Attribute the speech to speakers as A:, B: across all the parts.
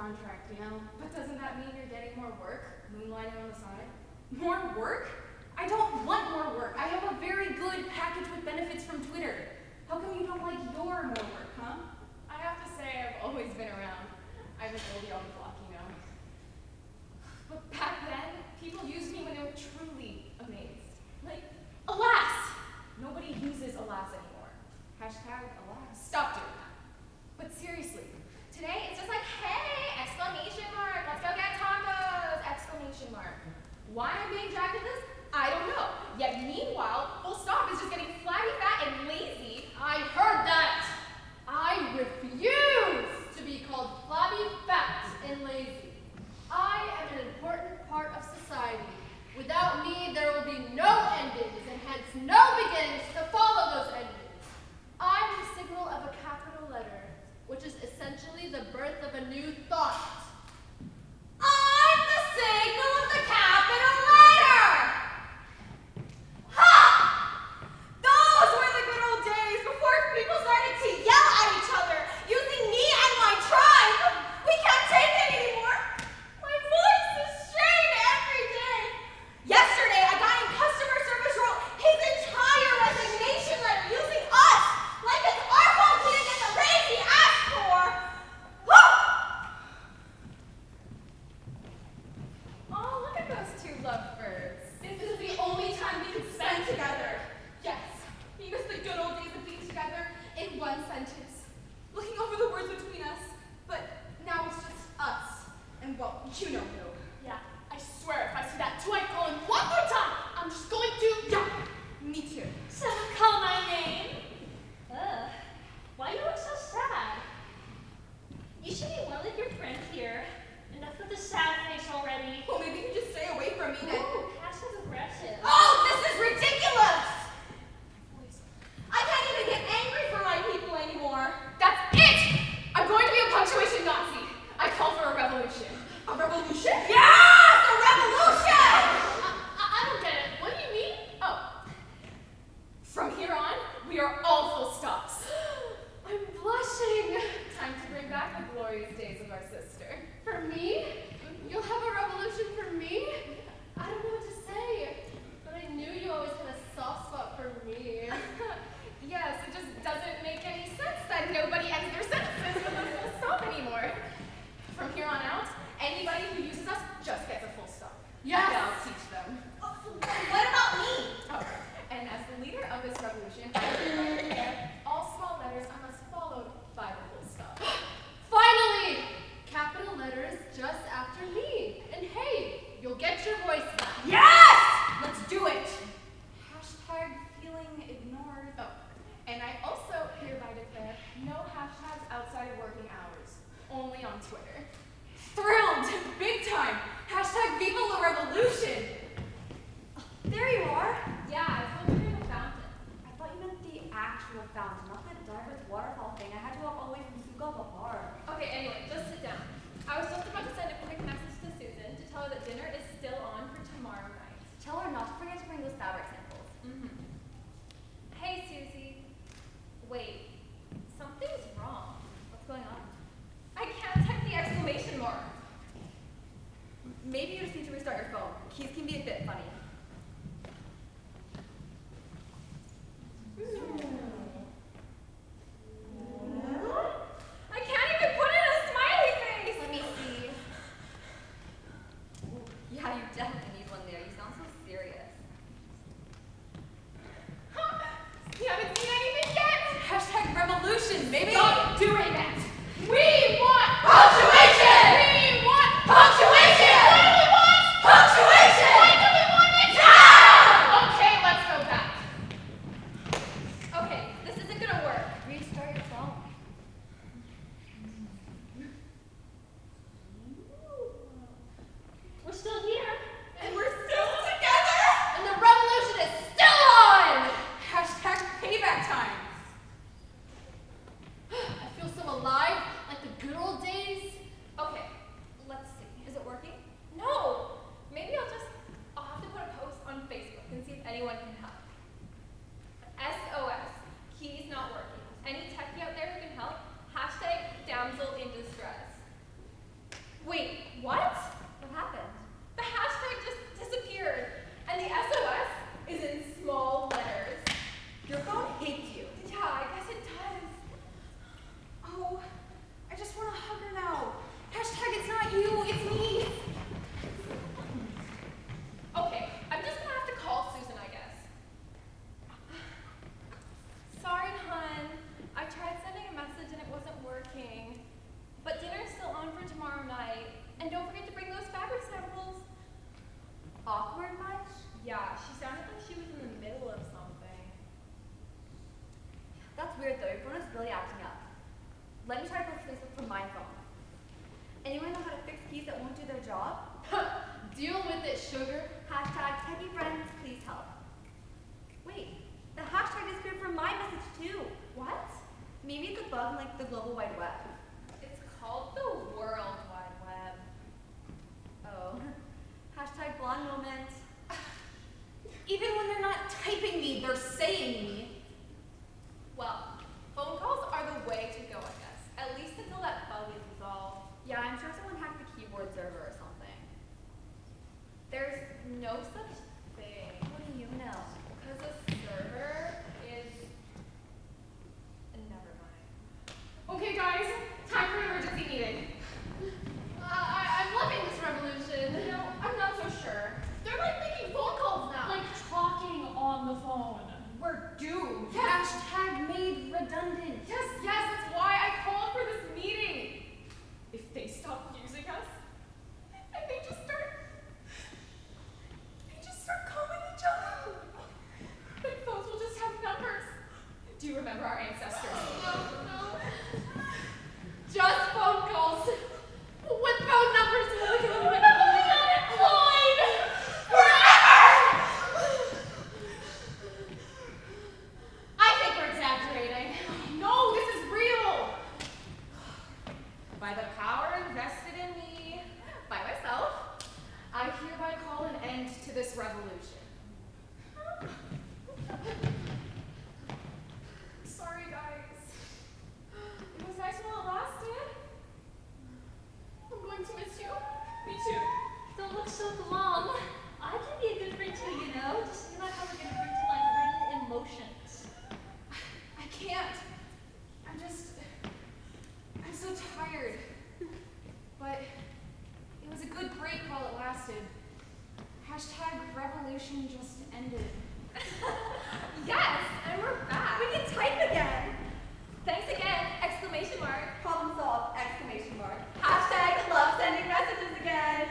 A: contract, you know? But doesn't that mean you're getting more work, moonlighting on the side?
B: More work? I don't want more work. I have a very good package with benefits from Twitter. How come you don't like your more work, huh?
A: I have to say I've always been around. I'm an oldie on the block, you know? But back then, people used me when they were truly amazed. Like, alas! Nobody uses alas anymore. Hashtag alas. Stop doing that. But seriously, today it's just like, hey, exclamation mark, let's go get tacos, exclamation mark. Why I'm being dragged to this? I don't know. Yet meanwhile, full stop is just getting flabby, fat, and lazy.
C: I heard that. I refuse to be called flabby, fat, and lazy. I am an important part of society. Without me, there will be no endings, and hence no beginnings to follow those endings. I'm the signal of a capital letter, which is essentially the birth of a new thought. I'm the signal of the capital letter! Ha! Those were the good old days before people started to yell at each other, using me and my tribe. We can't take it anymore. My voice is strained every day. Yesterday, a guy in customer service wrote his entire resignation letter using us, like it's our fault he didn't get the raise he asked for.
A: Oh, look at those two lovebirds. This is the only time we can spend together. Yes, we miss the good old days of being together in one sentence, looking over the words between us. But now it's just us, and well, you know who.
C: Yeah, I swear if I see that twink calling one more time, I'm just going to.
A: Yeah, me too.
D: Someone call my name. Ugh, why you look so sad? You should be more like your friend here. Enough with the sad face already.
B: Well, maybe you can just stay away from me then.
D: Ooh, Cass is aggressive.
C: Oh, this is ridiculous! I can't even get angry for my people anymore.
A: That's it! I'm going to be a punctuation Nazi. I call for a revolution.
B: A revolution?
C: Yes, a revolution!
A: I don't get it. What do you mean? Oh. From here on, we are all full stops. I'm blushing. Time to bring back the glorious days of our sister.
C: For me? You'll have a revolution for me? I don't know what to say, but I knew you always had a soft spot for me.
A: Yes, it just doesn't make any sense that nobody ends their sentences with a full stop anymore. From here on out, anybody who uses us just gets a full stop.
C: Yes.
A: And I'll teach them.
C: What about me?
A: Oh, and as the leader of this revolution, I declare that all small letters are must followed by the full stop.
C: Finally! Capital letters just after me. And hey, you'll get your voice back.
B: Yes! Let's do it.
A: Hashtag feeling ignored. Oh, and I also hereby declare no hashtags outside of working hours, only on Twitter.
B: Thrilled. Big time. Hashtag Viva la Revolution.
C: There you are.
E: Yeah, I was looking at the fountain. I thought you meant the actual fountain, not that Dartmouth waterfall thing. I had to walk all the way from Sugawa Park. Okay, anyway, just sit down. I was just about to send a quick message to Susan to tell her that dinner is still on for tomorrow night. Tell her not to forget to bring those fabric samples.
D: Mm-hmm.
E: Hey, Susie. Wait, something's wrong. What's going on? I can't type the exclamation mark.
C: Maybe you just need to restart your phone. Keys can be a bit funny.
E: I can't even put in a smiley face!
C: Let me see. Yeah, you definitely need one there. You sound so serious.
A: You haven't seen anything yet?
B: Hashtag revolution, baby.
A: Stop doing that!
C: We want punctuation!
A: We want
C: Punctuation!
A: What do we want?
C: Punctuation!
A: Why do we want it?
C: Now!
A: Okay, let's go back.
E: Okay, this isn't gonna work.
C: Restart your phone.
D: We're still here.
C: And we're still together! And the revolution is still on!
B: Hashtag payback time.
C: I feel so alive, like the good old days.
E: Okay, let's see. Is it working? No! Maybe I'll have to put a post on Facebook and see if anyone can help. SOS. Key's not working. Any techie out there who can help? Hashtag damsel in distress. Yeah, she sounded like she was in the middle of something.
B: That's weird though, your phone is really acting up. Let me try to post Facebook from my phone. Anyone know how to fix keys that won't do their job?
C: Deal with it, sugar.
B: Hashtag techie friends, please help. Wait, the hashtag disappeared from my message too.
E: What?
B: Maybe it's a bug in like the global wide web.
E: It's called the World Wide Web.
B: Oh. Hashtag blonde moment.
A: Even when they're not typing me, they're saying me.
E: Well, phone calls are the way to go, I guess. At least until that bug is resolved.
B: Yeah, I'm sure someone hacked the keyboard server or something.
E: There's no such thing.
B: What do you know?
E: Because a server is... Never mind.
A: Okay, guys, time for an emergency meeting.
C: I'm loving this revolution.
A: You know, I'm not so sure.
C: They're like making phone calls now.
A: Like talking on the phone. We're doomed.
B: Yes. Hashtag made redundant.
A: Yes, that's why I called for this meeting. If they stop using us, and they just start calling each other, then phones will just have numbers. Do you remember our ancestors?
C: No. Just phone calls. With phone numbers, we'll be unemployed forever!
A: I think we're exaggerating. No, this is real. By the power invested in me by myself, I hereby call an end to this revolution. Sorry, guys. It was nice while it lasted. I'm going to miss you. Me too.
D: Don't look so glum. I can be a good friend too, you know? Just think about how we're gonna bring to life written emotions.
A: I can't. I'm so tired. But it was a good break while it lasted. Hashtag revolution just ended.
E: Yes, and we're back.
B: We can type again.
E: Thanks again! Exclamation mark.
B: Problem solved! Exclamation mark. Hashtag love sending messages again.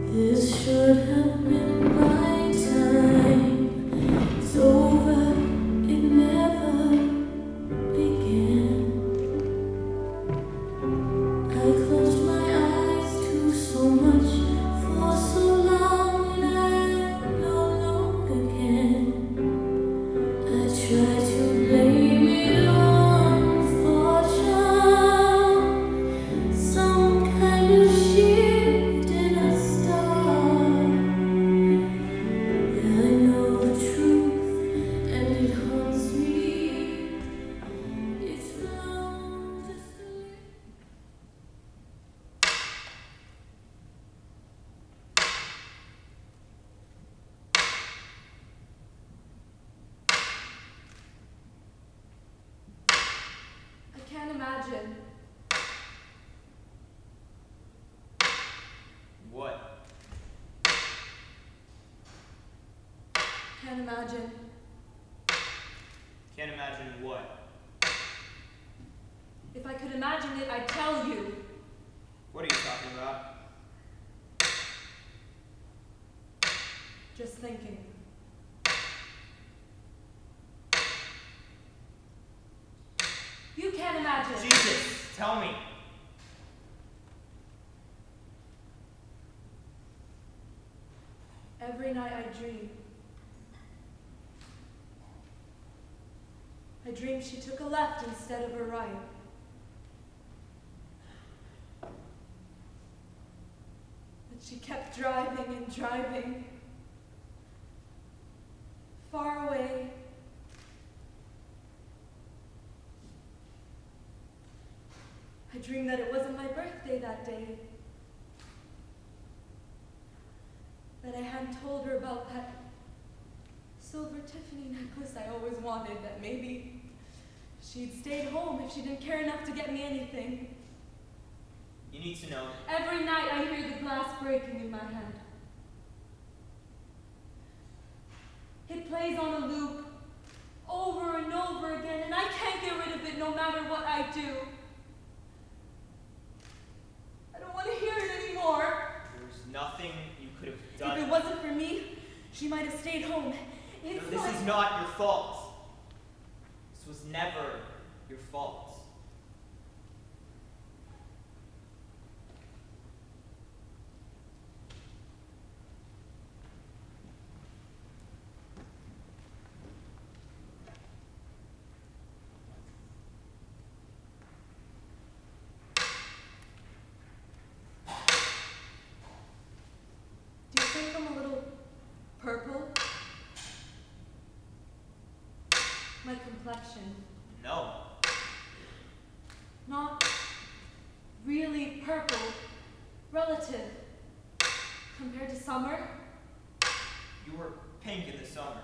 F: This should have been my time. It's over, it never began. I closed my eyes to so much for so long, and I no longer can. I try to blame it on fortune, some kind of shift in a star. Yeah, I know the truth, and it haunts me. It's bound to slip.
B: I can't imagine.
G: What?
B: Can't imagine.
G: Can't imagine what?
B: If I could imagine it, I'd tell you.
G: What are you talking about?
B: Just thinking. You can't imagine.
G: Jesus, tell me.
B: Every night I dream. I dream she took a left instead of a right. That she kept driving and driving. Far away. I dreamed that it wasn't my birthday that day. That I hadn't told her about that Tiffany necklace I always wanted, that maybe she'd stayed home if she didn't care enough to get me anything.
G: You need to know.
B: Every night I hear the glass breaking in my hand. It plays on a loop over and over again, and I can't get rid of it no matter what I do. I don't want to hear it anymore.
G: There's nothing you could have done.
B: If it wasn't for me, she might have stayed home. It's
G: No, this
B: like...
G: is not your fault. This was never your fault.
B: Do you think I'm a little purple? My complexion.
G: No.
B: Not really purple. Relative. Compared to summer.
G: You were pink in the summer.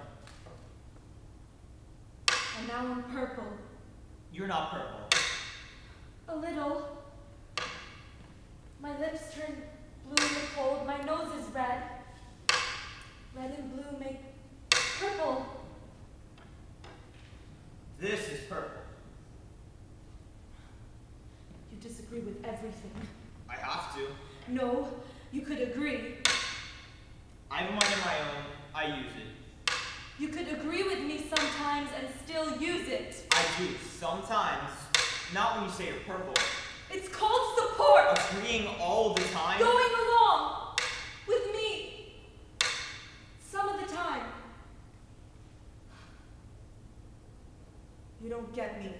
B: And now I'm purple.
G: You're not purple.
B: A little. My lips turn blue in the cold. My nose is red. Red and blue make purple.
G: This is purple.
B: You disagree with everything.
G: I have to.
B: No, you could agree.
G: I have a mind of my own. I use it.
B: You could agree with me sometimes and still use it.
G: I do. Sometimes. Not when you say you're purple.
B: It's called support.
G: Agreeing all the time.
B: Going along with me. Some of the time. You don't get me.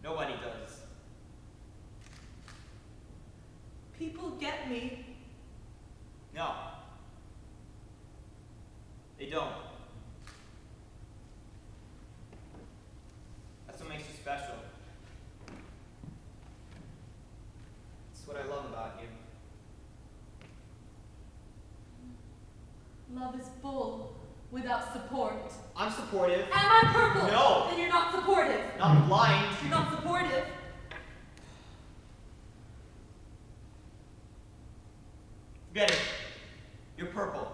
G: Nobody does.
B: People get me.
G: No. They don't. That's what makes you special. That's what I love about you.
B: Love is bull without support.
G: I'm supportive.
B: Am I purple?
G: No.
B: Then you're not supportive.
G: Not blind.
B: You're not supportive.
G: Forget it. You're purple.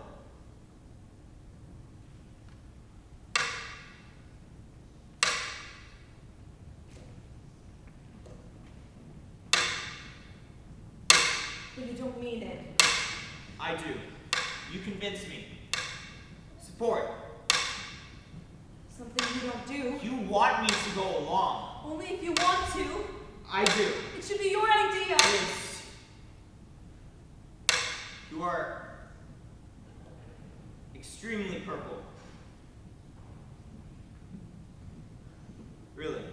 B: But you don't mean it.
G: I do. You convince me. Support.
B: Something you don't do.
G: You want me to go along.
B: Only if you want to.
G: I do.
B: It should be your idea.
G: Yes. You are extremely purple. Really.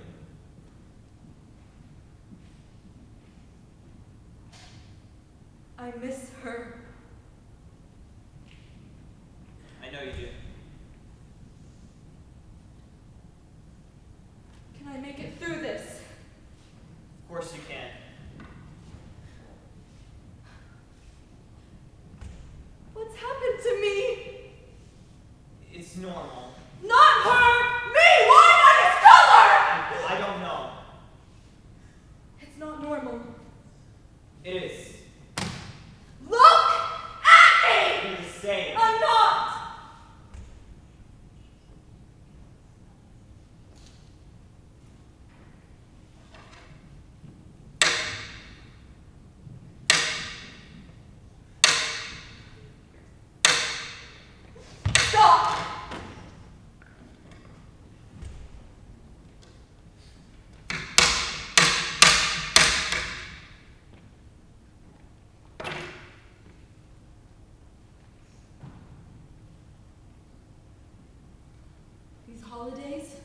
B: I miss her.
G: I know you do.
B: Can I make it through this?
G: Of course you can.
B: What's happened to me?
G: It's normal.
B: Not her! Me! Why am I a scholar?
G: I don't know.
B: It's not normal.
G: It is.
B: Look at me!
G: You're the same.
B: I'm not! Stop! These holidays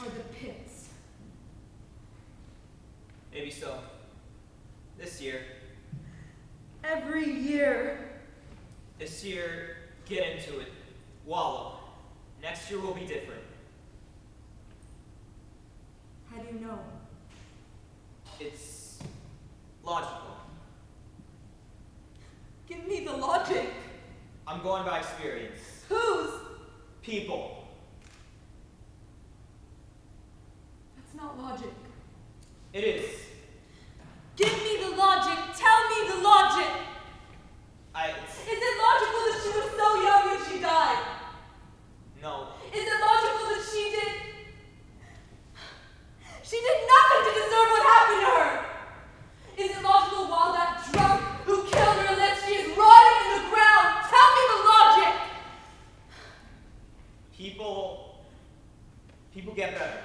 B: are the pits.
G: Maybe so. This year.
B: Every year.
G: This year, get into it. Wallow. Next year will be different.
B: How do you know?
G: It's logical.
B: Give me the logic.
G: I'm going by experience.
B: Whose?
G: People.
B: That's not logic.
G: It is.
B: Give me the logic. Tell me the logic. Is it logical that she was so young when she died?
G: No.
B: Is it logical that she did nothing to deserve what happened to her? Is it logical while that drunk who killed her lives, she is rotting in the ground? Tell me the logic.
G: People get better.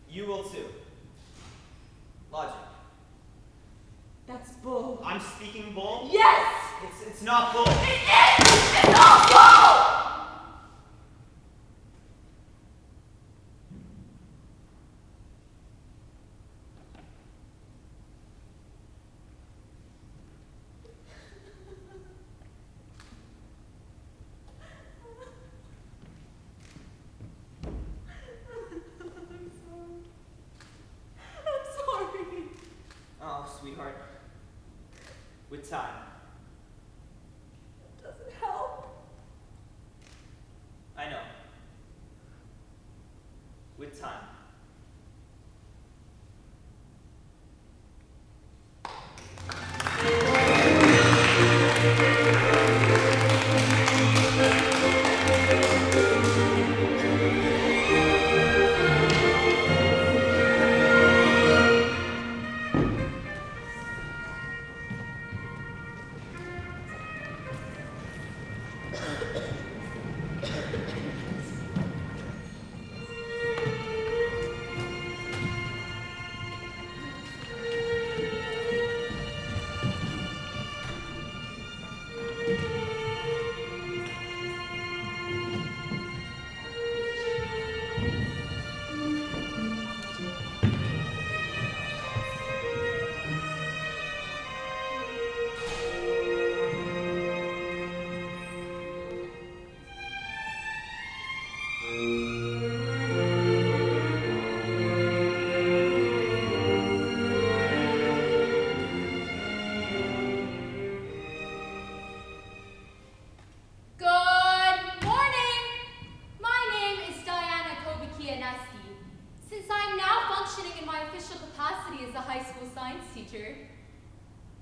G: You will too. Logic.
B: That's bull.
G: I'm speaking bull?
B: Yes!
G: It's not bull.
B: It is! It's not bull! I'm sorry.
G: Oh, sweetheart. With time.
B: Doesn't help.
G: I know. With time.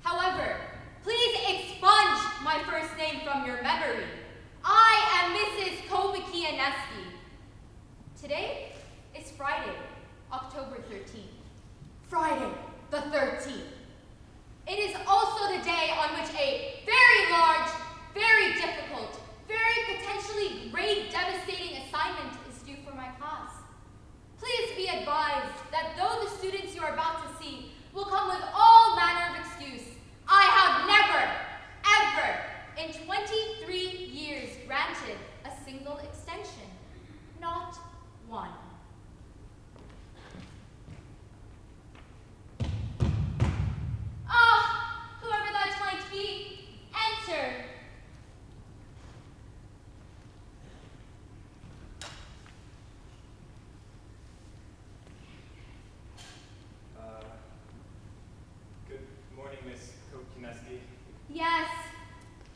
A: However, please expunge my first name from your memory. I am Mrs. Kobikianeski. Today is Friday, October 13th. Friday the 13th. It is also the day on which a very large, very difficult, very potentially grade-devastating assignment is due for my class. Please be advised that though the students you are about to see will come with all manner of excuse, I have never, ever, in 23 years granted a single extension. Not one. Ah, whoever that might be, enter.
H: Good morning, Miss Kokineski.
A: Yes,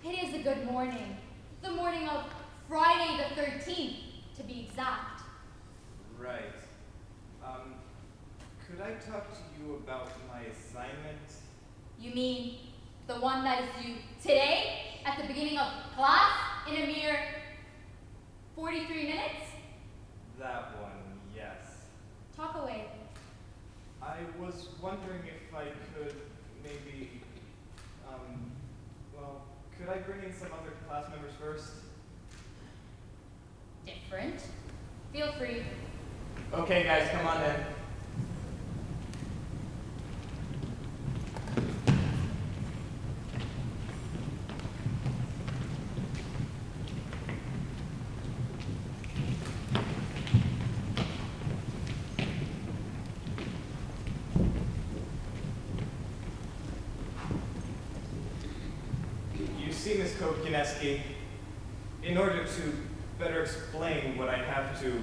A: it is a good morning. The morning of Friday the 13th, to be exact.
H: Right. Could I talk to you about my assignment?
A: You mean the one that is due today at the beginning of class in a mere 43 minutes?
H: That one, yes.
A: Talk away.
H: I was wondering if I could maybe, could I bring in some other class members first?
A: Different. Feel free.
H: Okay, guys, come on in. You see, Ms. Kokineski, in order to better explain what I have to,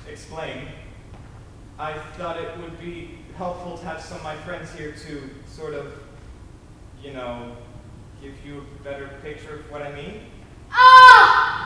H: explain, I thought it would be helpful to have some of my friends here to sort of, give you a better picture of what I mean.
A: Ah!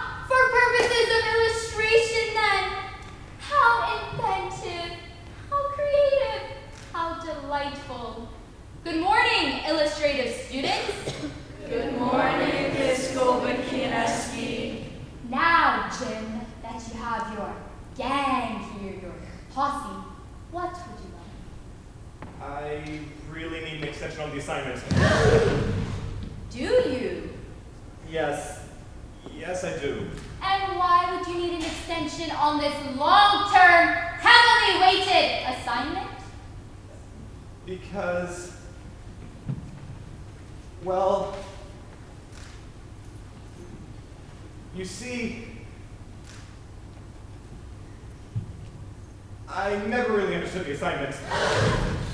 H: Yes. Yes, I do.
B: And why would you need an extension on this long-term, heavily weighted assignment?
H: Because, well, you see, I never really understood the assignment.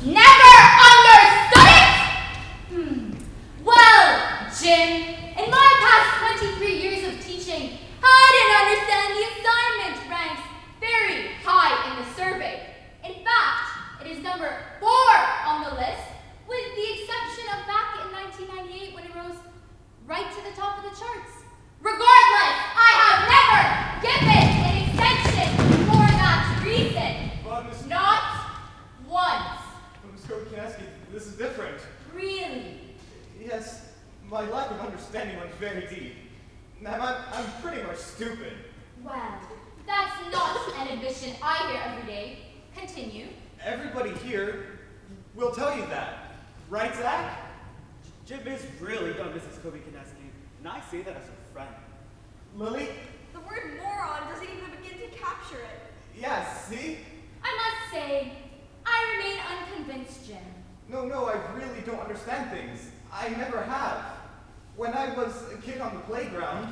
B: Never understood it? Well, Jim, in my past 23 years of teaching, I didn't understand the assignment ranks very high in the survey. In fact, it is number 4 on the list, with the exception of back in 1998 when it rose right to the top of the charts. Regardless, I have never given an extension for that reason.
H: But Ms.
B: Not once.
H: Ms. Kokineski, this is different.
B: Really?
H: Yes, my lack of understanding runs very deep. I'm pretty much stupid.
B: Well, that's not an admission I hear every day. Continue.
H: Everybody here will tell you that. Right, Zach?
I: Jim is really dumb, Mrs. Kobe-Kineski, and I say that as a friend.
H: Lily?
E: The word moron doesn't even begin to capture it.
H: Yes, see?
B: I must say, I remain unconvinced, Jim.
H: No, I really don't understand things. I never have. When I was a kid on the playground,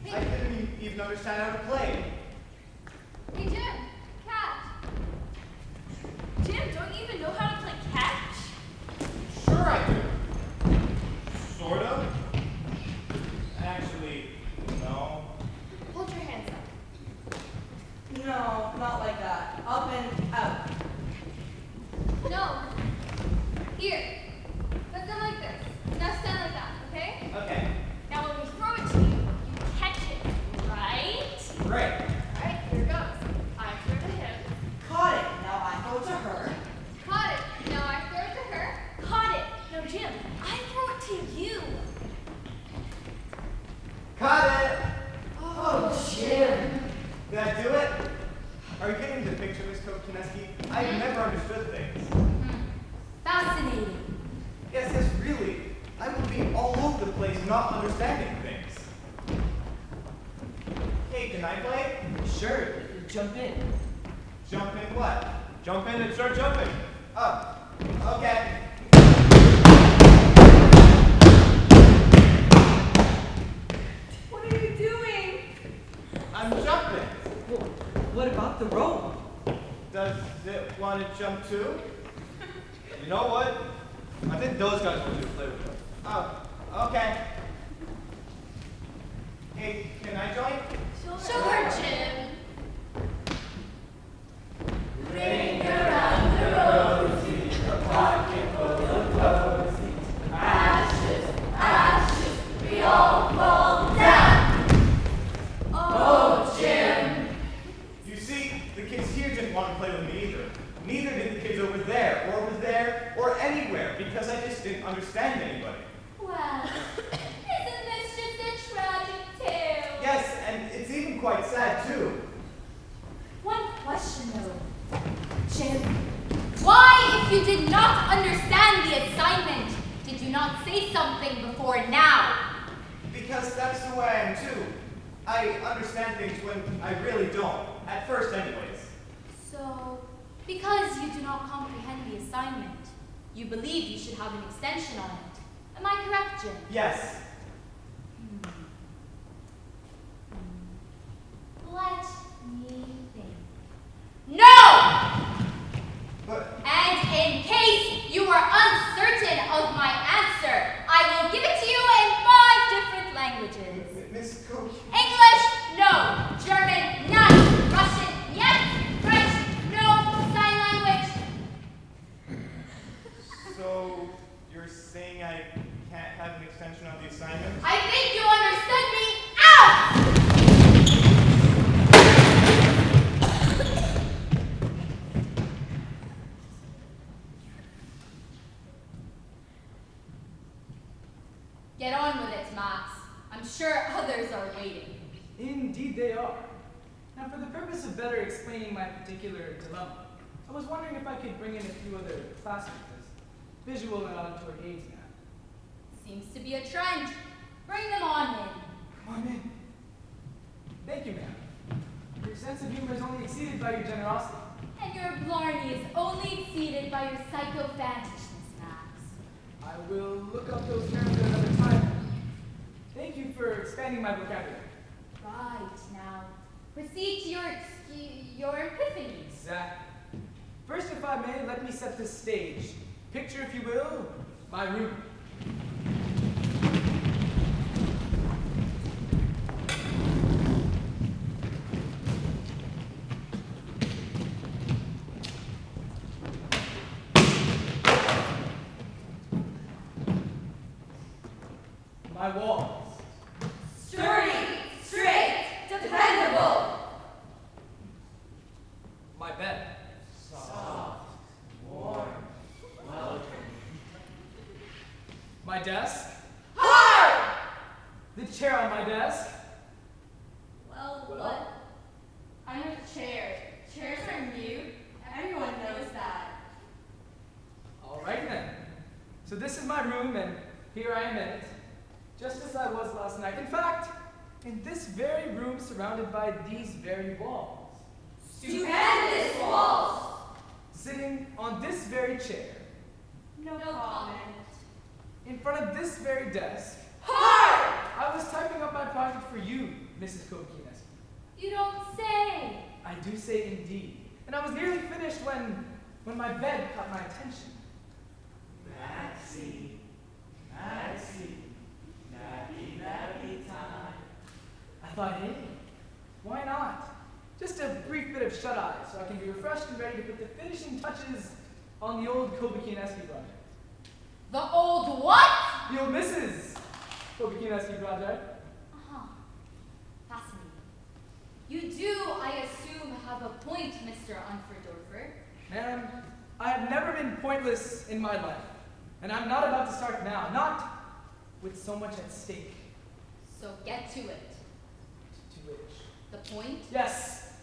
H: I didn't even understand how to play.
A: Hey, Jim. Catch.
E: Jim, don't you even know how to play catch?
H: Sure I do. Sort of. Actually, no.
A: Hold your hands up.
E: No, not like that. Up and out.
A: No. Here. Put them like this. Now stand like that, okay?
H: Okay,
A: Now when we throw it to you, you catch it, right?
H: great.
A: Alright, here goes. I throw it to him.
E: Caught it. Now I throw it to her.
A: Caught it. Now I throw it to her.
E: Caught it. Now Jim, I throw it to you.
H: Got it!
E: Oh, Jim.
H: Did I do it? Are you getting the picture, Ms. Kokineski? I've never understood things.
B: Fascinating.
H: Yes, really. I would be all over the place not understanding things. Hey, can I play?
G: Sure, jump in.
H: Jump in what?
G: Jump in and start jumping.
H: Oh, okay.
E: What are you doing?
H: I'm jumping.
G: Well, what about the rope?
H: Does it want to jump too?
G: You know what? I think those guys want you to play with them.
H: Oh, okay. Hey, can I join?
C: Sure, Jim.
F: Ring around the rosy, a pocket full of posies. Ashes, ashes, we all fall down. Oh, Jim.
H: You see, the kids here didn't want to play with me either. Neither did the kids over there, or anywhere, because I just didn't understand anybody.
B: Well, isn't this just a tragic tale?
H: Yes, and it's even quite sad too.
B: One question though, Jim. Why, if you did not understand the assignment, did you not say something before now?
H: Because that's the way I am too. I understand things when I really don't. At first anyways.
B: So, because you do not comprehend the assignment, you believe you should have an extension on it. Am I correct, Jim?
H: Yes.
B: Let me think. No!
H: But
B: And in case you are uncertain of my answer, I will give it to you in 5 different languages.
H: Miss Coach.
B: English, no. German, none. Russian, yes. French, no. Sign language.
H: So you're saying I can't have an extension on the assignment?
B: on with it, Max. I'm sure others are waiting.
J: Indeed they are. Now, for the purpose of better explaining my particular dilemma, I was wondering if I could bring in a few other classmates as visual and auditory aids now.
B: Seems to be a trend. Bring them on in.
J: Come on in. Thank you, ma'am. Your sense of humor is only exceeded by your generosity.
B: And your blarney is only exceeded by your psychophantishness, Max.
J: I will look up those terms at another time. Thank you for expanding my vocabulary.
B: Right, now, proceed to your epiphanies.
J: Exactly. First, if I may, let me set the stage. Picture, if you will, my room. My walls.
E: Sturdy, straight, dependable.
J: My bed. Soft, warm, welcome. My desk.
E: Hard!
J: The chair on my desk.
E: Well,
J: Well?
E: what? I'm a chair. Chairs are mute. Everyone knows that.
J: All right then. So this is my room, and here I am in it, just as I was last night. In fact, in this very room, surrounded by these very walls.
E: Stupendous walls!
J: Sitting on this very chair,
E: No comment.
J: in front of this very desk,
E: Hard!
J: I was typing up my project for you, Mrs. Kokinas.
B: You don't say.
J: I do say indeed. And I was nearly finished when my bed caught my attention.
H: Maxie, nappy time.
J: I thought, hey, why not? Just a brief bit of shut-eye so I can be refreshed and ready to put the finishing touches on the old Kobikineski project.
B: The old what?
J: The old Mrs. Kobikineski project.
B: Uh-huh. Fascinating. You do, I assume, have a point, Mr. Unferdorfer.
J: Ma'am, I have never been pointless in my life. And I'm not about to start now, not with so much at stake.
B: So get to it.
J: To which?
B: The point?
J: Yes.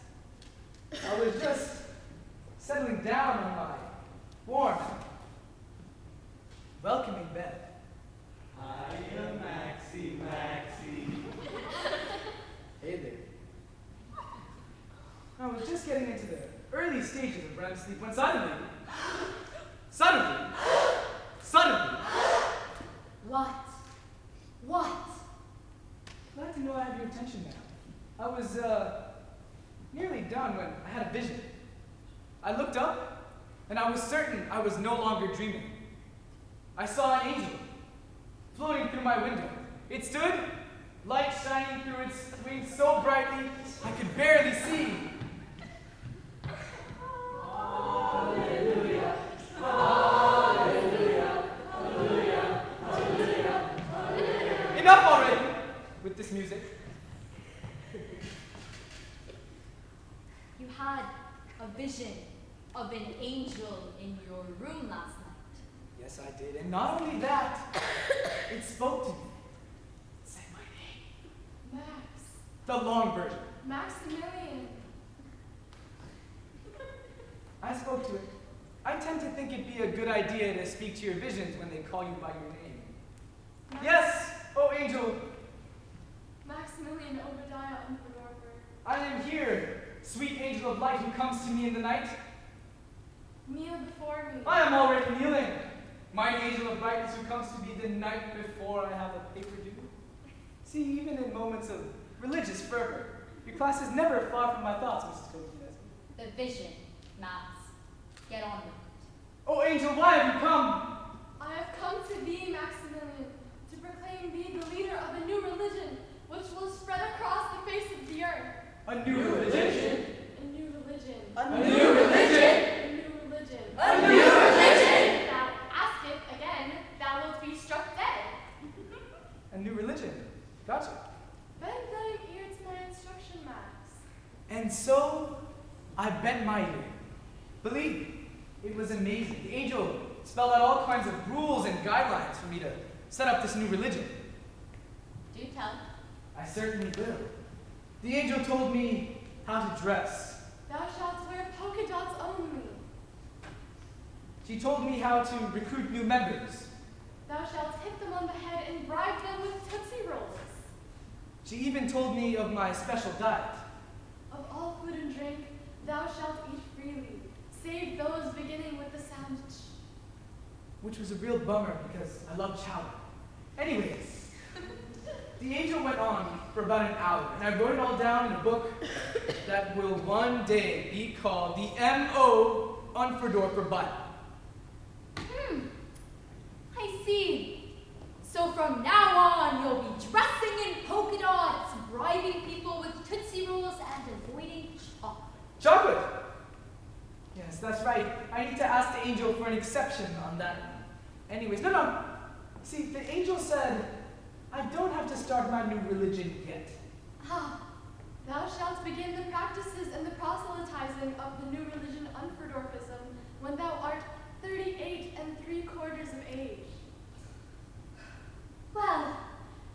J: I was just settling down on my warm, welcoming bed.
H: Hiya, Maxie.
J: Hey there. I was just getting into the early stages of REM sleep when suddenly,
B: What? What?
J: glad to know I have your attention now. I was, nearly done when I had a vision. I looked up, and I was certain I was no longer dreaming. I saw an angel floating through my window. It stood, light shining through its wings so brightly I could barely see. Hallelujah, hallelujah, hallelujah, hallelujah. Enough already with this music.
B: You had a vision of an angel in your room last night.
J: Yes, I did. And not only that, it spoke to me. It said my name.
A: Max.
J: The long version.
A: Maximilian.
J: I spoke to it. I tend to think it'd be a good idea to speak to your visions when they call you by your name. Yes, oh angel,
A: Maximilian Obadiah Unferdorfer.
J: I am here, sweet angel of light who comes to me in the night.
A: Kneel before me.
J: I am already kneeling. Mine angel of brightness who comes to me the night before I have a paper due. See, even in moments of religious fervor, your class is never far from my thoughts, Mrs. Kokineski.
B: The vision, Max. Get on with it.
J: Oh angel, why have you come?
A: I have come to thee, Maximilian, to proclaim thee the leader of a new religion, which will spread across the face of the earth.
J: A new religion?
A: A new religion.
J: A new religion?
A: A new religion.
J: A new religion?
A: Thou asketh again, thou wilt be struck dead.
J: A new religion. Gotcha.
A: Bend thine ear to my instruction, Max.
J: And so I bent my ear. Believe me, it was amazing. The angel spelled out all kinds of rules and guidelines for me to set up this new religion. certainly will. The angel told me how to dress.
A: Thou shalt wear polka dots only.
J: She told me how to recruit new members.
A: Thou shalt hit them on the head and bribe them with Tootsie Rolls.
J: She even told me of my special diet.
A: Of all food and drink, thou shalt eat freely, save those beginning with the sound ch.
J: Which was a real bummer because I love chowder. Anyways, the angel went on for about an hour, and I wrote it all down in a book that will one day be called the M.O. Unverdorfer Bible.
B: I see. So from now on, you'll be dressing in polka dots, bribing people with Tootsie Rolls, and avoiding chocolate.
J: Chocolate! Yes, that's right. I need to ask the angel for an exception on that one. Anyways, no. See, the angel said, I don't have to start my new religion yet.
A: Ah, thou shalt begin the practices and the proselytizing of the new religion Unverdorfism when thou art 38 3/4 of age.
B: Well,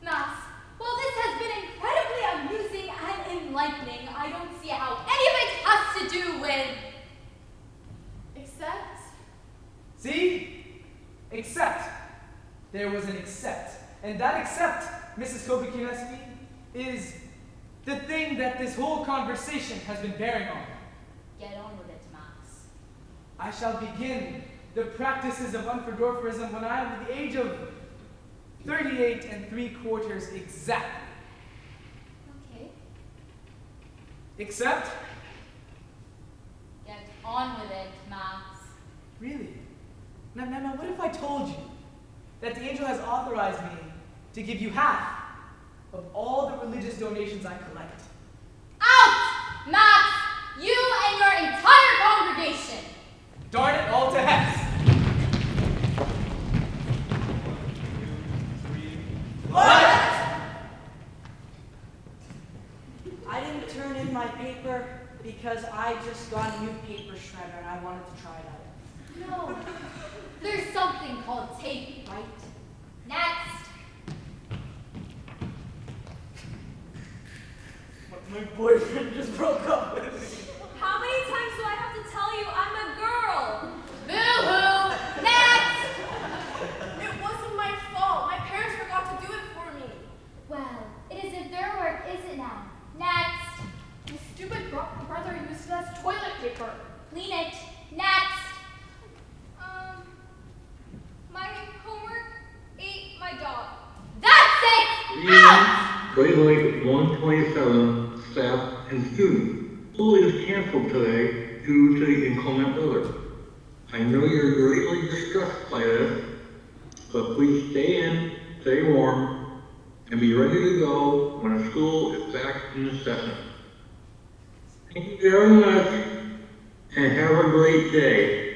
B: Max, while this has been incredibly amusing and enlightening, I don't see how any of it has to do with...
A: Except,
J: See? Except. There was an except. And that except, Mrs. Kobe-Kineski, is the thing that this whole conversation has been bearing on.
B: Get on with it, Max.
J: I shall begin the practices of Unverdorferism when I am the age of 38 3/4 exactly.
B: Okay.
J: Except?
B: Get on with it, Max.
J: Really? Now, what if I told you that the angel has authorized me to give you half of all the religious donations I collect?
B: Out! Max! You and your entire congregation!
J: Darn it all to heck! What?
K: I didn't turn in my paper because I just got a new paper shredder and I wanted to try it out.
B: No. There's something called tape, right? Next.
G: My boyfriend just broke up with me.
D: How many times do I have to tell you I'm a girl?
B: Boo-hoo! Next!
A: it wasn't my fault. My parents forgot to do it for me.
B: Well, it isn't their work, is it now? Next!
A: My stupid brother used it as toilet paper.
B: Clean it. Next!
E: My homework ate my dog.
B: That's it!
L: Reading
B: Out!
L: grade lake 127, staff and students. School is canceled today due to the inclement weather. I know you're greatly distressed by this, but please stay in, stay warm, and be ready to go when the school is back in session. Thank you very much, and have a great day.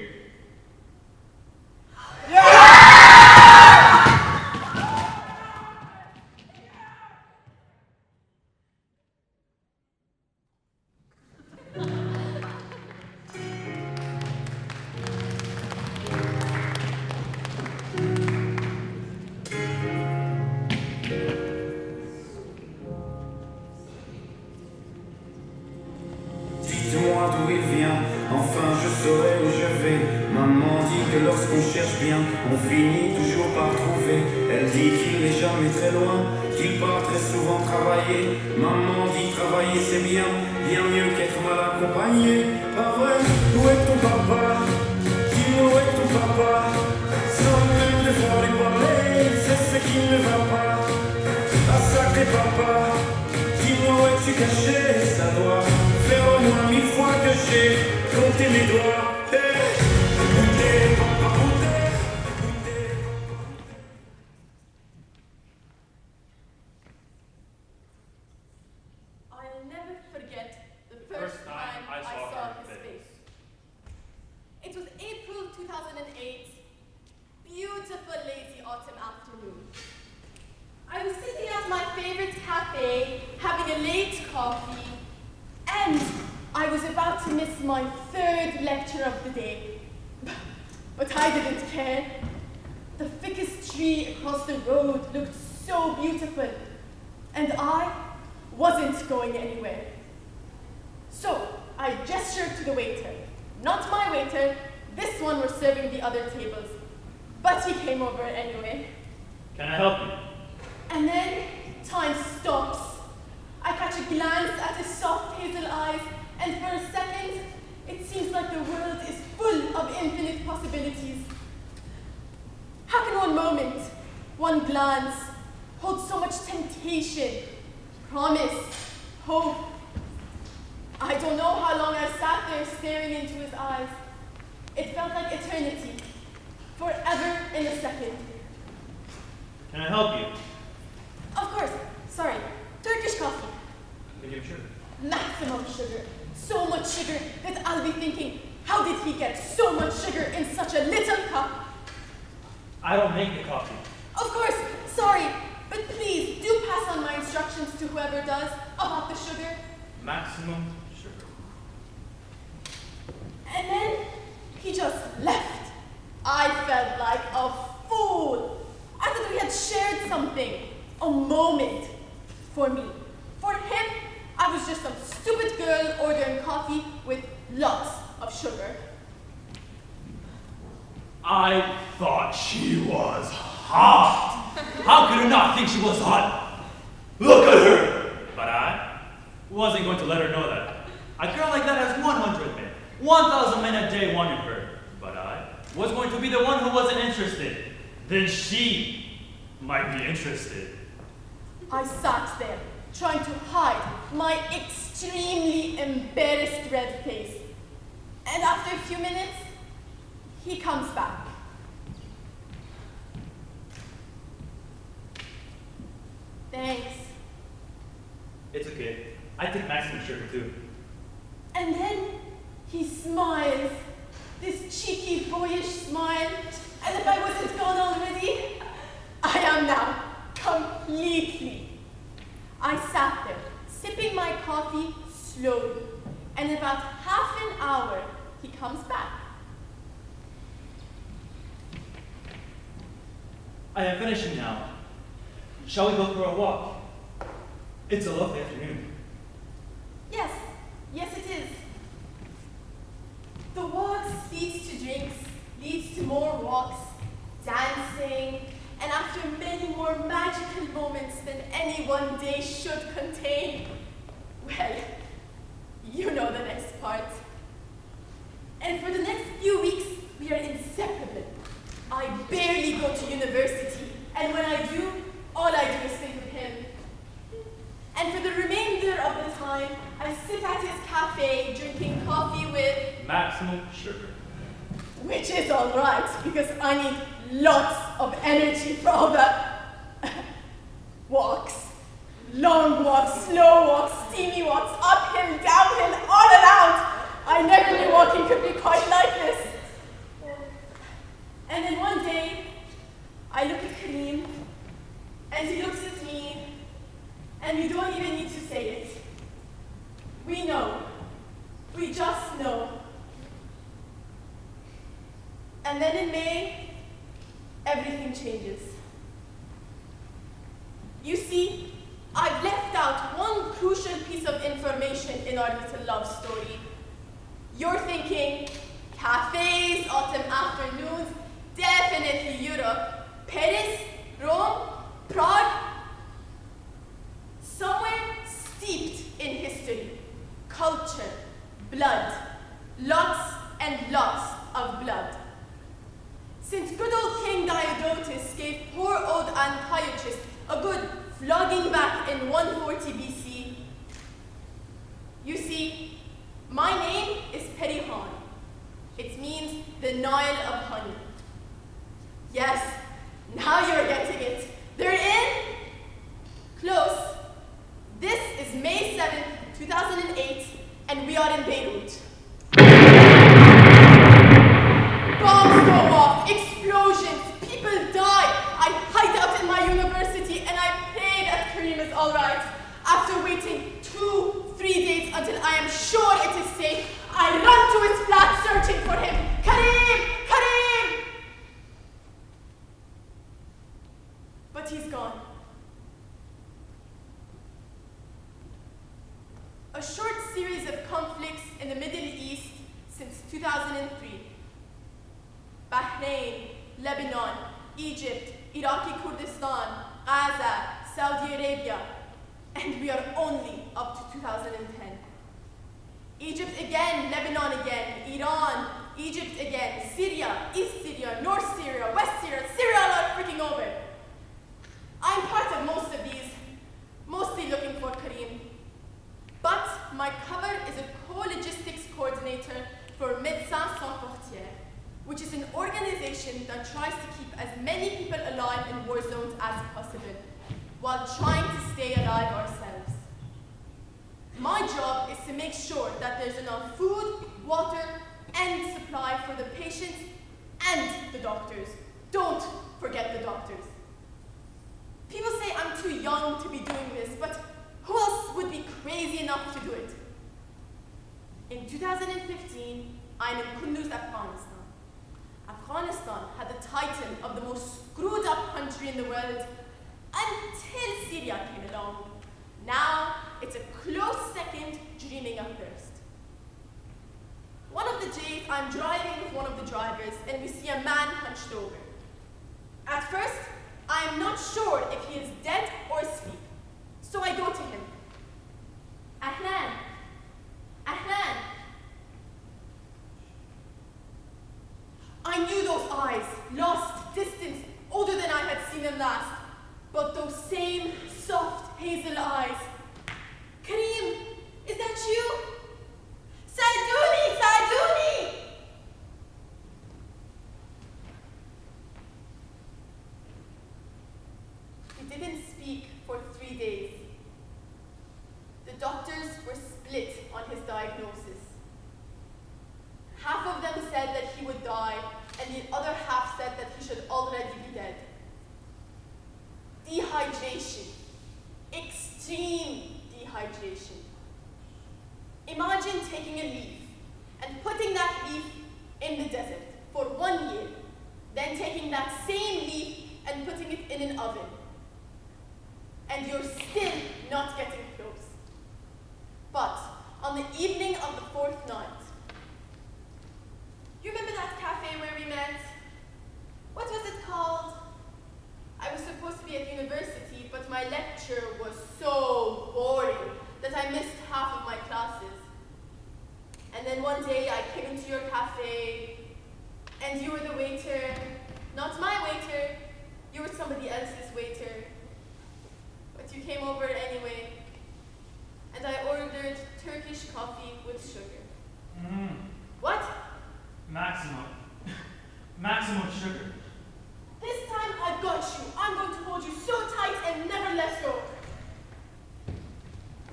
M: Dis-moi d'où il vient, enfin je saurai où je vais. Maman dit que lorsqu'on cherche bien, on finit toujours par trouver. Elle dit qu'il n'est jamais très loin, qu'il part très souvent travailler. Maman dit travailler c'est bien, bien mieux qu'être mal accompagné. Pas vrai, où est ton papa? Dis-moi où est ton papa? Sans même devoir lui parler, c'est ce qui ne va pas. Ah sacré papa, dis-moi où es-tu caché? Ça doit faire au moins 1000 fois que j'ai compté mes doigts. Écoutez, papa, écoutez.
A: I'll never forget the first time I saw his face. It was April 2008, beautiful lazy autumn afternoon. I was sitting at my favorite cafe, having a late coffee, and I was about to miss my third lecture of the day. But I didn't care. The thickest tree across the road looked so beautiful, and I
N: wasn't going anywhere. So I gestured to the waiter. Not my waiter, this one was serving the other tables. But he came over anyway.
O: Can I help you?
N: And then time stops. I catch a glance at his soft hazel eyes, and for a second, it seems like the world is full of infinite possibilities. How can one moment, one glance, hold so much temptation, promise, hope? I don't know how long I sat there staring into his eyes. It felt like eternity, forever in a second.
O: Can I help you?
N: Of course, sorry, Turkish coffee.
O: Medium sugar.
N: Maximum sugar. So much sugar that I'll be thinking, how did he get so much sugar in such a little cup?
O: I don't make the coffee.
N: Of course, sorry, but please do pass on my instructions to whoever does about the sugar.
O: Maximum sugar.
N: And then he just left. I felt like a fool. I thought we had shared something, a moment. For me. For him, I was just some stupid girl ordering coffee with lots of sugar.
O: I thought she was hot. How could you not think she was hot? Look at her! But I wasn't going to let her know that. A girl like that has 100 men. 1,000 men a day wanted her. But I was going to be the one who wasn't interested. Then she might be interested.
N: I sat there, trying to hide my extremely embarrassed red face. And after a few minutes, he comes back. Thanks.
O: It's okay. I take maximum sugar too.
N: And then he smiles, this cheeky, boyish smile, and if I wasn't gone already, I am now, completely. I sat there, sipping my coffee slowly, and in about half an hour, he comes back.
O: I am finishing now. Shall we go for a walk? It's a lovely afternoon.
N: Yes, yes it is. The walks leads to drinks, leads to more walks, dancing, and after many more magical moments than any one day should contain, well, you know the next part. And for the next few weeks, we are inseparable. I barely go to university, and when I do, all I do is think of him. And for the remainder of the time, I sit at his cafe drinking coffee with
O: maximum sugar.
N: Which is all right, because I need lots of energy for all the walks. Long walks, slow walks, steamy walks, uphill, downhill, all around. I never knew walking could be quite like this. And then one day, I look at Kareem, and he looks at me, and we don't even need to say it. We know. We just know. And then in May, everything changes. You see, I've left out one crucial piece of information in our little love story. You're thinking, cafes, autumn afternoons, definitely Europe, Paris, Rome, Prague. Somewhere steeped in history, culture, blood, lots and lots of blood. Since good old King Diodotus gave poor old Antiochus a good flogging back in 140 BC, you see, my name is Perihan. It means the Nile of honey. Yes, now you're getting it. They're in? Close. This is May 7th, 2008, and we are in Beirut. Bombs go off, explosions, people die. I hide out in my university and I pray that Kareem is all right. After waiting 2-3 days until I am sure it is safe, I run to his flat searching for him. Kareem! Kareem! But he's gone. a short series of conflicts in the Middle East since 2003. Bahrain, Lebanon, Egypt, Iraqi Kurdistan, Gaza, Saudi Arabia, and we are only up to 2010. Egypt again, Lebanon again, Iran, Egypt again, Syria, East Syria, North Syria, West Syria, Syria all are freaking over. I'm part of most of these, mostly looking for Karim. But my cover is a co-logistics coordinator for Médecins Sans Frontières, which is an organization that tries to keep as many people alive in war zones as possible, while trying to stay alive ourselves. My job is to make sure that there's enough food, water, and supply for the patients and the doctors. Don't forget the doctors. People say I'm too young to be doing this, but who else would be crazy enough to do it? In 2015, I'm in Kunduz, Afghanistan. Afghanistan had the title of the most screwed up country in the world until Syria came along. Now, it's a close second, dreaming of first. One of the days, I'm driving with one of the drivers, and we see a man hunched over. At first, I am not sure if he is dead or asleep, so I go to him. Ahlan, Ahlan. I knew those eyes, lost, distant, older than I had seen them last, but those same soft hazel eyes. Karim, is that you? Saiduni, Saiduni! We didn't speak for 3 days. The doctors were split on his diagnosis. Half of them said that he would die, and the other half said that he should already be dead. Dehydration. Extreme dehydration. Imagine taking a leaf and putting that leaf in the desert for 1 year, then taking that same leaf and putting it in an oven. And you're still not getting close. But on the evening of the 4th night, you remember that cafe where we met? What was it called? I was supposed to be at university, but my lecture was so boring that I missed half of my classes. And then one day I came into your cafe, and you were the waiter. Not my waiter, you were somebody else's waiter. But you came over anyway, and I ordered Turkish coffee with sugar. What?
O: Maximum. Maximum sugar.
N: This time I've got you. I'm going to hold you so tight and never let go.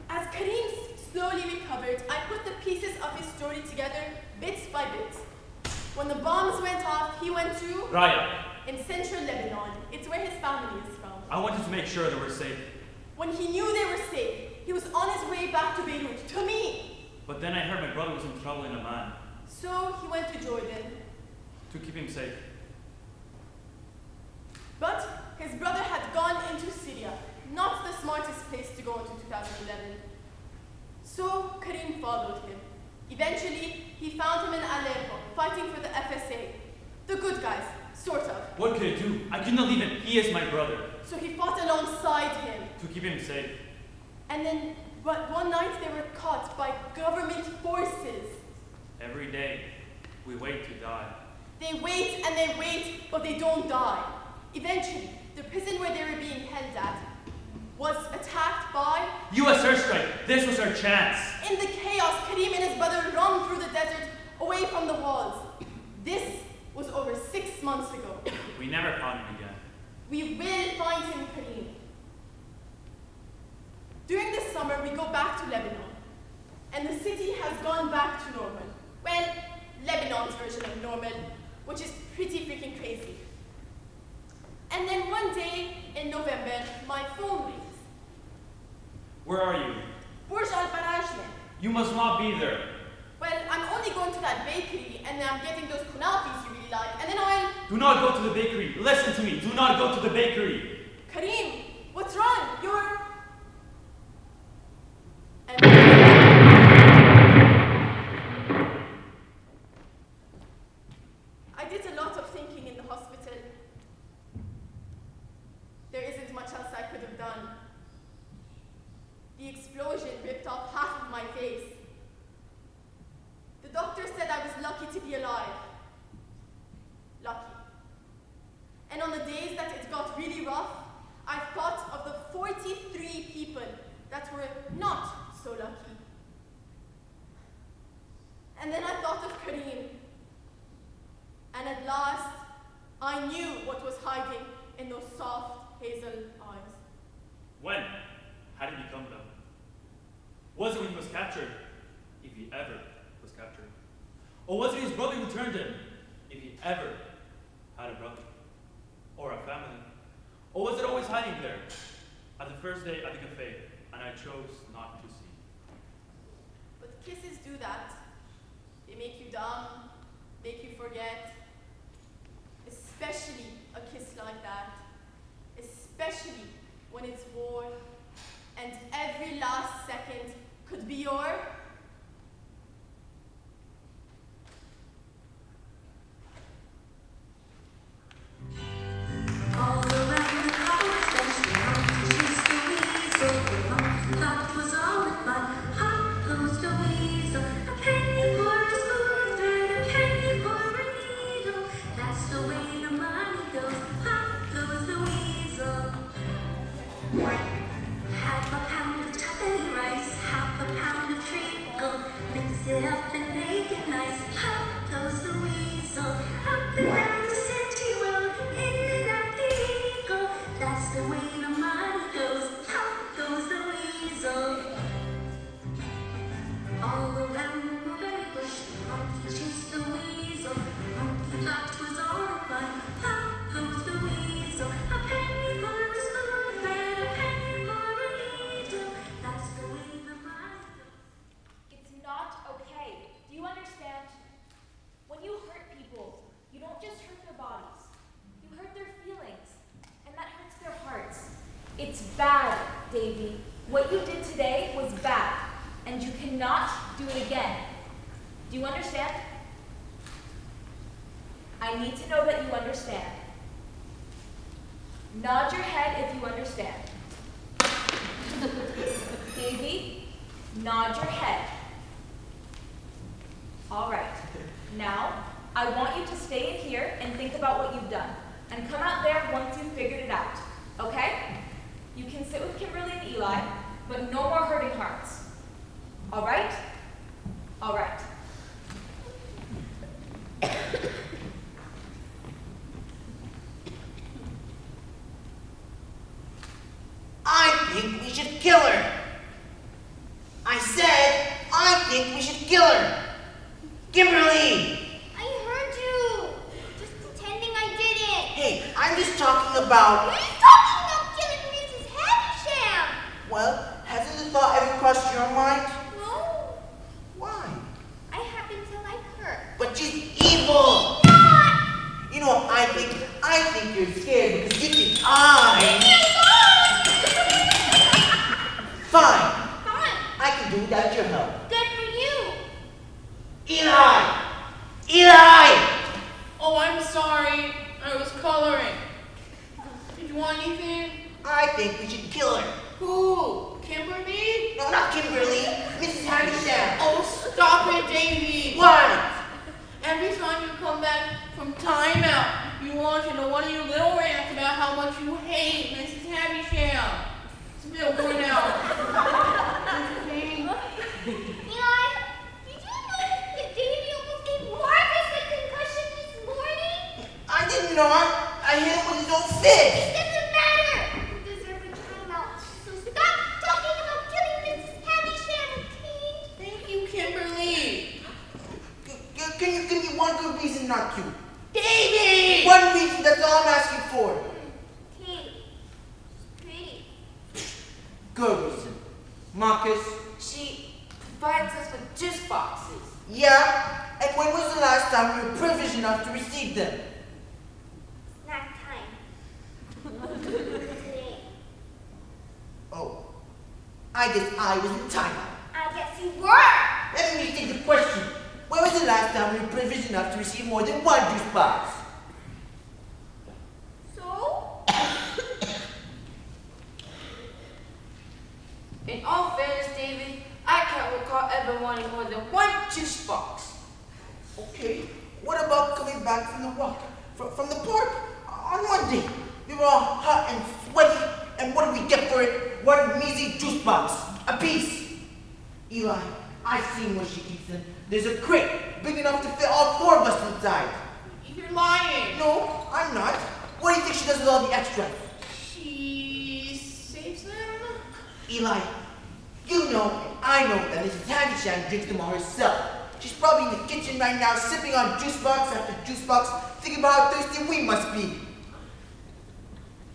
N: As Karim slowly recovered, I put the pieces of his story together bit by bit. When the bombs went off, he went to
O: Raya.
N: In central Lebanon. It's where his family is from.
O: I wanted to make sure they were safe.
N: When he knew they were safe, he was on his way back to Beirut, to me.
O: But then I heard my brother was in trouble in Amman.
N: So he went to Jordan.
O: To keep him safe.
N: But his brother had gone into Syria, not the smartest place to go into 2011. So Karim followed him. Eventually, he found him in Aleppo, fighting for the FSA. The good guys, sort of.
O: What could I do? I could not leave him. He is my brother.
N: So he fought alongside him.
O: To keep him safe.
N: And then, but one night they were caught by government forces.
O: Every day, we wait to die.
N: They wait and they wait, but they don't die. Eventually, the prison where they were being held at was attacked by
O: U.S. airstrike. This was our chance.
N: In the chaos, Karim and his brother run through the desert, away from the walls. This was over 6 months ago.
O: We never found him again.
N: We will find him, Karim. During the summer, we go back to Lebanon, and the city has gone back to normal. Well, Lebanon's version of normal, which is pretty freaking crazy. And then one day in November, my phone rings.
O: Where are you?
N: Burj Al Barajne.
O: You must not be there.
N: Well, I'm only going to that bakery, and I'm getting those kunafis you really like, and then I'll...
O: Do not go to the bakery. Listen to me. Do not go to the bakery.
N: Karim, what's wrong? You're... And
O: captured, if he ever was captured? Or was it his brother who turned him, if he ever had a brother? Or a family? Or was it always hiding there, at the first day at the cafe, and I chose not to see?
N: But kisses do that. They make you dumb, make you forget. Especially a kiss like that. Especially when it's warm, and every last second could be your...
F: All around the cobblestone, she's the weasel. Thought was all the fun. Hop goes the weasel. A penny for a spoon thread, a penny for a needle. That's the way the money goes. Hop goes the weasel. Half a pound of tuppence rice, half a pound of treacle. Mix it up and make it nice. Hop goes the weasel. Up and down the city road, in and out the eagle. That's the way the money goes. Hop goes the weasel. All around the mulberry bush, the monkey chased the weasel. The monkey thought 'twas all the fun. Hop goes the weasel. A penny for a spoon thread, a penny for a needle. That's the way the money goes.
B: It's not okay. Do you understand? When you hurt people, you don't just hurt their bodies. You hurt their feelings, and that hurts their hearts. It's bad, Davy. What you did today was bad, and you cannot do it again. Do you understand? I need to know that you understand. Nod your head if you understand. Davy, nod your head. All right. Now, I want you to stay in here and think about what you've done. And come out there once you've figured it out. Okay? You can sit with Kimberly and Eli, but no more hurting hearts. All right? All right.
P: I think we should kill her. I said, I think we should kill her. Kimberly!
B: I heard you. Just pretending I didn't.
P: Hey, I'm just talking about...
B: He's talking about killing Mrs. Havisham.
P: Well, hasn't the thought ever crossed your mind?
B: No.
P: Why?
B: I happen to like her.
P: But she's evil!
B: She's not.
P: You know what I think? I think you're scared because you think I... Fine.
B: Fine.
P: I can do without your help.
B: Good for you.
P: Eli! Eli!
K: Oh, I'm sorry. I was coloring. Did you want anything?
P: I think we should kill her.
K: Who? Kimberly?
P: No, not Kimberly. Mrs. Havisham.
K: Oh, stop it, Davy.
P: What?
K: Every time you come back from timeout, you launch into one of your little rants about how much you hate Mrs. Havisham. Still going out.
B: Eli, did you know that Davy almost gave Marcus a concussion this morning?
P: I did not. I hit him with his own fist.
B: It doesn't matter. You deserve a timeout. So stop talking about killing Mrs. Havisham, okay?
K: Thank you, Kimberly.
P: Can you give me one good reason not to?
K: Davy!
P: One reason, that's all I'm asking for.
B: Okay. Pretty.
P: Good reason. Marcus?
K: She provides us with juice boxes.
P: Yeah? And when was the last time you were privileged enough to receive them?
B: Snack time. Today.
P: Oh. I guess I was in timeout.
B: I guess you were.
P: Let me restate the question. When was the last time you were privileged enough to receive more than one juice box?
B: So?
K: In all fairness, David, I can't recall ever wanting more than one juice box.
P: Okay. What about coming back from the walk? From the park? On one day. We were all hot and sweaty, and what did we get for it? One measly juice box. A piece. Eli, I've seen where she keeps them. There's a crate big enough to fit all four of us inside.
K: You're lying.
P: No, I'm not. What do you think she does with all the extras?
K: She saves them?
P: Eli, You know, and I know that Mrs. Havisham drinks them all herself. She's probably in the kitchen right now, sipping on juice box after juice box, thinking about how thirsty we must be.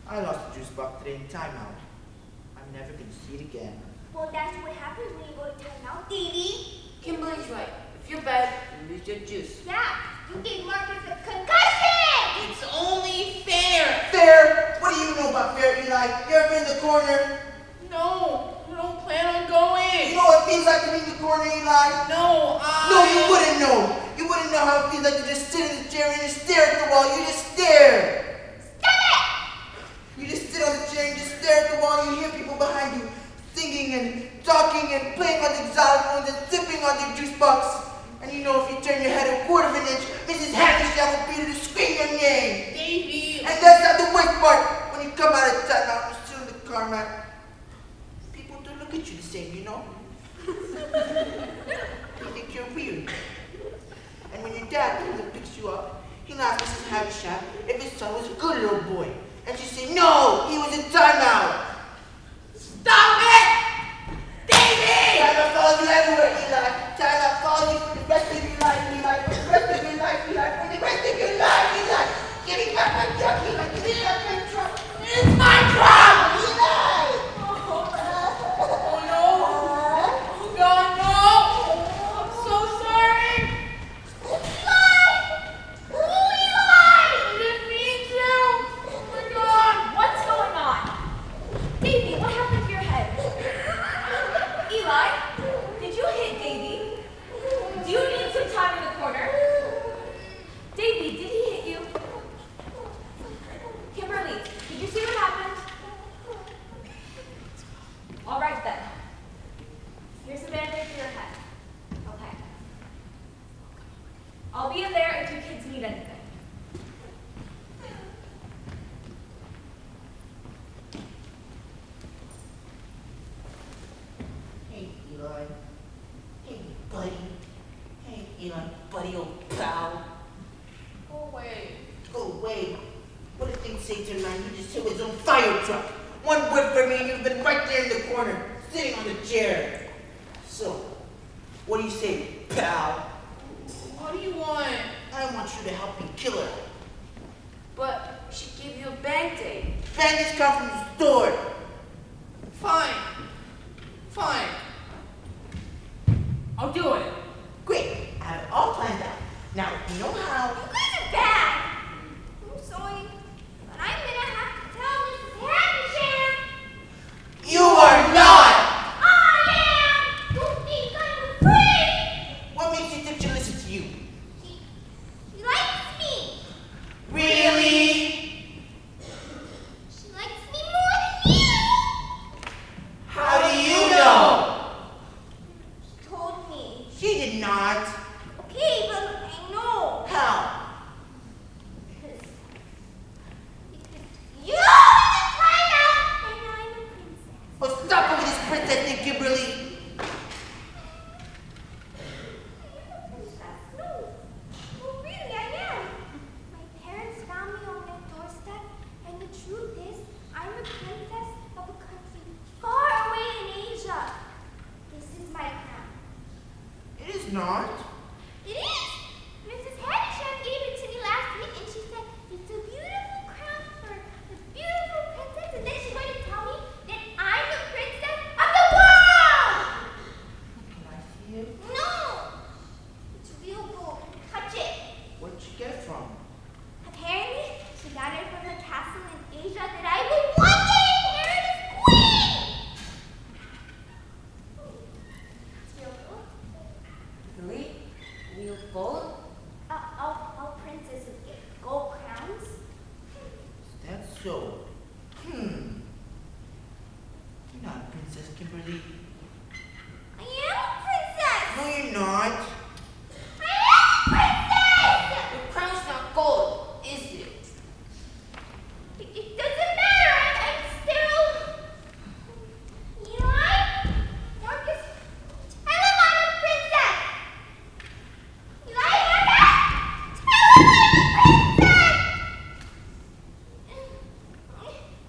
P: I lost the juice box today in timeout. I'm never going to see it again.
B: Well, that's what happens when you go to timeout, Davy.
K: Kimberly's right. If you're bad, you lose your juice.
B: Yeah, you gave Marcus a concussion!
K: It's only fair.
P: Fair? What do you know about fair, Eli? You ever in the corner?
K: No, I don't plan on going.
P: You know what it feels like to be in the corner, Eli?
K: No,
P: No, you wouldn't know. You wouldn't know how it feels like to just sit in the chair and just stare at the wall. You just stare.
B: Stop it!
P: You just sit on the chair and just stare at the wall and you hear people behind you singing and talking and playing on the xylophones and sipping on their juice box. And you know if you turn your head a quarter of an inch, Mrs. Havisham will be there to scream your name.
K: Davy.
P: And that's not the worst part. When you come out of timeout and sit on the car mat, people don't look at you the same, you know? They think you're weird. And when your dad comes and picks you up, he'll ask Mrs. Havisham if his son was a good little boy. And she say, no, he was in timeout.
K: Stop it! Davy!
P: Timeout follows you everywhere, Eli. Timeout follows you for the rest of your life, Eli. For the rest of your life, Eli. For the rest of your life, Eli. Give me back my truck, Eli. Give me back my truck.
K: It's my truck!
P: Eli!
K: Oh no! Oh God, no! I'm so sorry! I didn't mean to! Oh my God!
A: What's going on? Davy, what happened to your head? Eli, did you hit Davy? Do you need some time in the corner? Davy, did he hit you? Kimberly, did you see what happened? All right then. Here's a band-aid for your head. Okay. I'll be in there if you kids need anything.
P: Hey, Eli. Hey, buddy. Hey, Eli, buddy, old pal.
K: Go away.
P: Go away. What did things say to a man who just hit his own fire truck? One word for me and you've been right there in the corner, sitting on the chair. So, what do you say, pal?
K: What do you want?
P: I want you to help me kill her.
K: But she gave you a Band-Aid.
P: Bandits come from the store.
K: Fine. Fine. I'll do it.
P: Great, I have it all planned out. Now, you know how.
B: You guys are bad. I'm sorry, but I'm gonna have to tell Mrs. Havisham.
P: You are not!
B: I am! Don't think I'm afraid!
P: What makes you think she'll listen to you?
B: She likes me!
P: Really?
B: She likes me more than you!
P: How do you know?
B: She told me.
P: She did not.
B: Okay, but I know.
P: How?
B: Because you are the timeout and I'm a princess.
P: Well, stop over this princess thing, Kimberly.
B: No. Well, really, I am. My parents found me on their doorstep, and the truth is, I'm a princess of a country far away in Asia. This is my crown.
P: It is not.
B: It is. Mrs. Havisham gave it to me last week, and she said it's a beautiful crown for a beautiful princess, and then she's going to tell me that I'm the princess of the world.
P: Can I see it?
B: No. It's real gold. Touch it.
P: Where'd you get it from?
B: Apparently, she got it from a castle in Asia that I will one day inherit as queen! It's real gold.
K: Really? Real gold?
B: All princesses get gold crowns.
P: That's so. You're not a princess, Kimberly.
B: I am a princess!
P: No, you're not.
B: I am a princess!
K: Your crown's not gold, is it?
B: It doesn't matter. I'm still. Eli? Marcus? Tell him I'm a princess! Eli, Marcus? Tell him I'm a princess!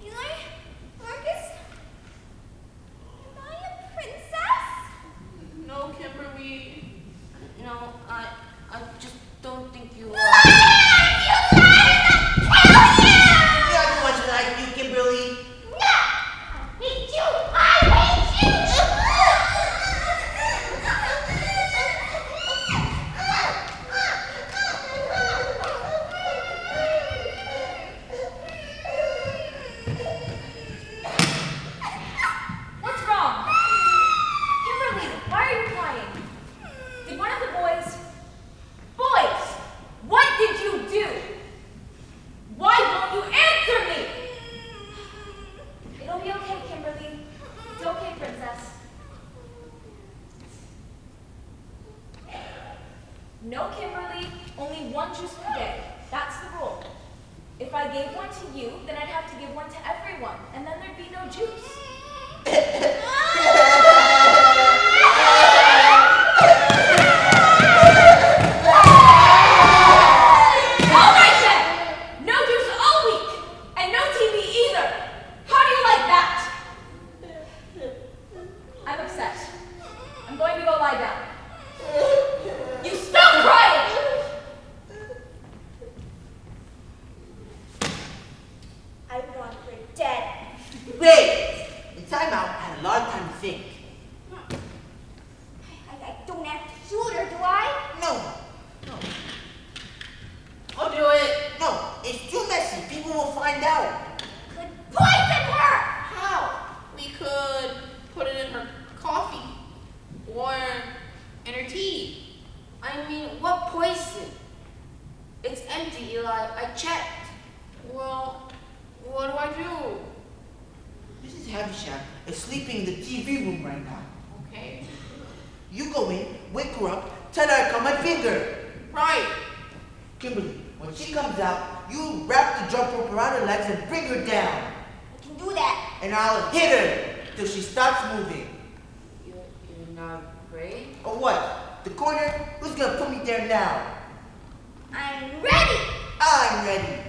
B: Eli? Marcus? Am I a princess?
E: No Kimberly, only one juice per day. That's the rule. If I gave one to you, then I'd have to give one to everyone, and then there'd be no juice. All right then! No juice all week, and no TV either. How do you like that? I'm upset. I'm going to go lie down. You stop crying!
Q: I want her dead.
P: Wait! In timeout, I had a lot of time to think.
Q: I don't have to shoot her, do I?
P: No.
K: I'll do it.
P: No, it's too messy. People will find out.
Q: Could poison her!
K: How? We could put it in her coffee or in her tea.
C: I mean, what poison? It's empty, Eli. I checked.
K: Well, what do I do?
P: Mrs. Havisham is sleeping in the TV room right now.
K: Okay.
P: You go in, wake her up, tell her I cut my finger.
K: Right.
P: Kimberly, when she comes out, you wrap the jump rope around her legs and bring her down.
Q: I can do that.
P: And I'll hit her till she stops moving.
C: You're not afraid?
P: Or what? The corner? Who's gonna put me there now?
Q: I'm ready!
P: I'm ready.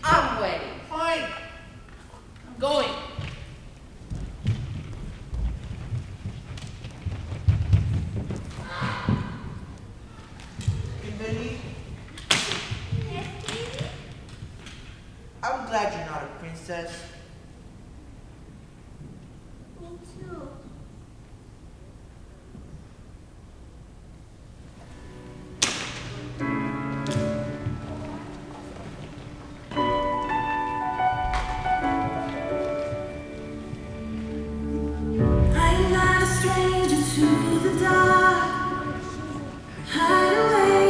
C: I'm ready.
K: Fine. I'm going.
P: Kimberly,
Q: Yes, baby?
P: I'm glad you're not a princess.
Q: Me too.
F: I'm not a stranger to the dark. Hide away,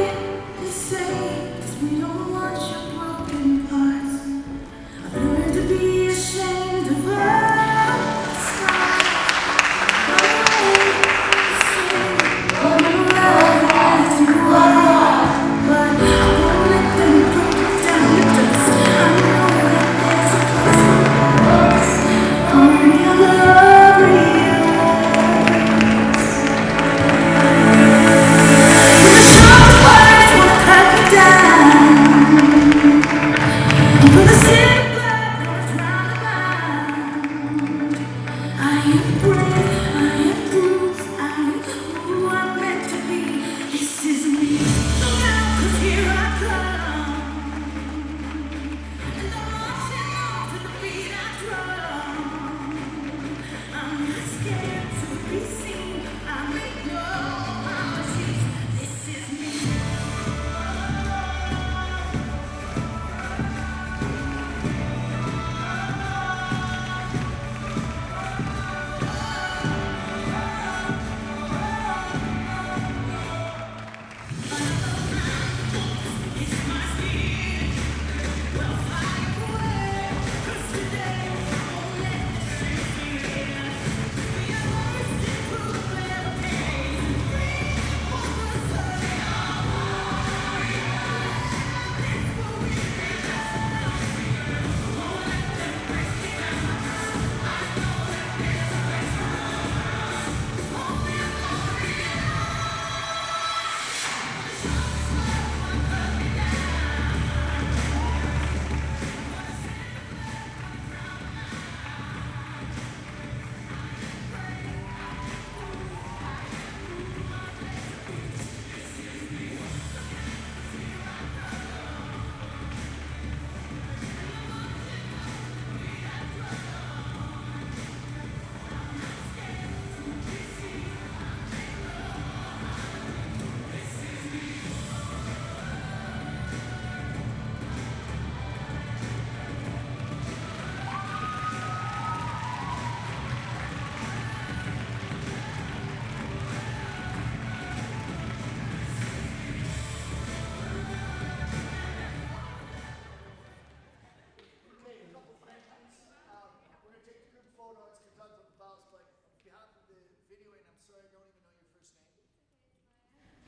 F: they say, 'cause we don't want your broken parts. I've learned to be ashamed of all the scars. All the love as you are, but I won't let them break down the dust. I know that there's a place for us. Only love real.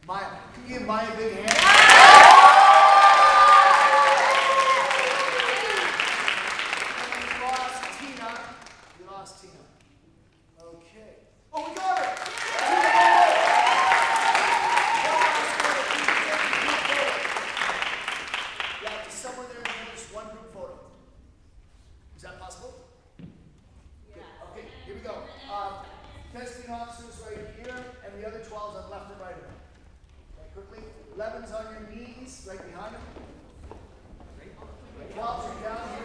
R: Maya, can you give Maya a big hand? We lost Tina. We lost Tina. Okay. Oh, we got her! Yeah, there's someone there who wants one group photo. Is that possible? Yeah. Okay, here we go. Testing officers right here, and the other 12s on left and right of them. Okay, quickly. 11's on your knees, right behind them. 12's are down